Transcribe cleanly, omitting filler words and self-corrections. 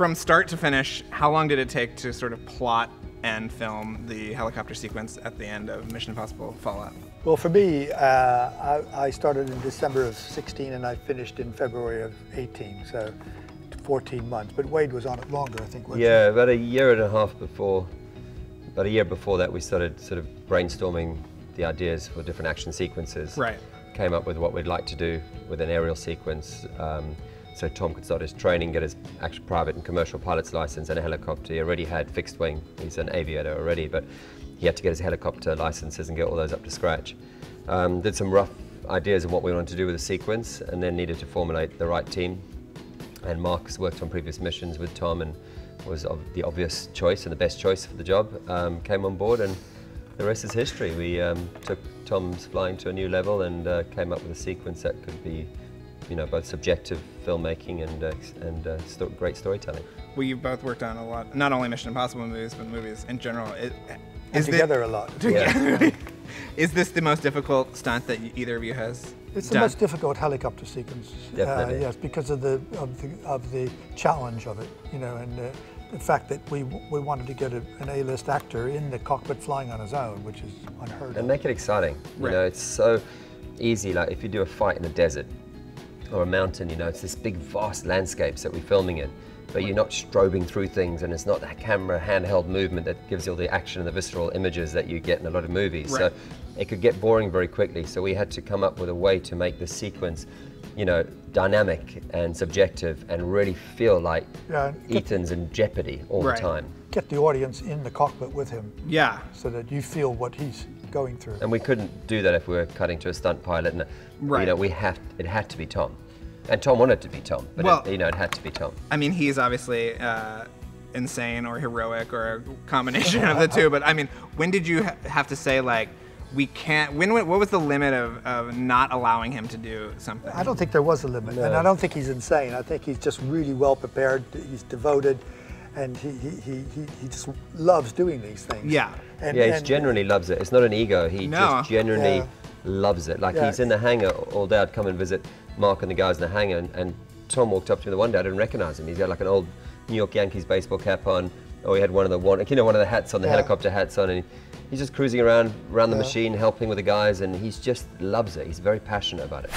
from start to finish, how long did it take to sort of plot and film the helicopter sequence at the end of Mission Impossible Fallout? Well, for me, I started in December of 16 and I finished in February of 18, so 14 months. But Wade was on it longer, I think. Yeah, about a year and a half before, about a year before that, we started sort of brainstorming the ideas for different action sequences. Right. Came up with what we'd like to do with an aerial sequence. So Tom could start his training, get his actual private and commercial pilot's license and a helicopter. He already had fixed wing. He's an aviator already, but he had to get his helicopter licenses and get all those up to scratch. Did some rough ideas on what we wanted to do with the sequence, and then needed to formulate the right team. And Marc's worked on previous missions with Tom and was the obvious choice and the best choice for the job. Came on board, and the rest is history. We took Tom's flying to a new level and came up with a sequence that could be, you know, both subjective filmmaking and great storytelling. Well, you've both worked on a lot, not only Mission Impossible movies, but movies in general. And together a lot. Yeah. Is this the most difficult stunt that either of you has It's done? the most difficult helicopter sequence. Definitely. Yes, because of the challenge of it, you know, and the fact that we wanted to get an A-list actor in the cockpit flying on his own, which is unheard of. And make it exciting. Right. You know, it's so easy. Like if you do a fight in the desert or a mountain, you know, it's this big, vast landscapes that we're filming in. But you're not strobing through things, and it's not that camera handheld movement that gives you all the action and the visceral images that you get in a lot of movies. Right. So it could get boring very quickly. So we had to come up with a way to make the sequence, you know, dynamic and subjective, and really feel like Ethan's in jeopardy all the time. Get the audience in the cockpit with him. Yeah. So that you feel what he's going through. And we couldn't do that if we were cutting to a stunt pilot, and you know, it had to be Tom. And Tom wanted to be Tom, but well, you know, it had to be Tom. I mean, he's obviously insane or heroic or a combination of the two. But I mean, when did you have to say, like, we can't? What was the limit of not allowing him to do something? I don't think there was a limit, and I don't think he's insane. I think he's just really well prepared. He's devoted, and he just loves doing these things. Yeah. And he genuinely loves it. It's not an ego. He just genuinely loves it. Like he's in the hangar all day. I'd come and visit Marc and the guys in the hangar, and Tom walked up to me the one day. I didn't recognize him. He's got like an old New York Yankees baseball cap on, or he had one of the hats on, the helicopter hats on, and he's just cruising around the machine, helping with the guys, and he just loves it. He's very passionate about it.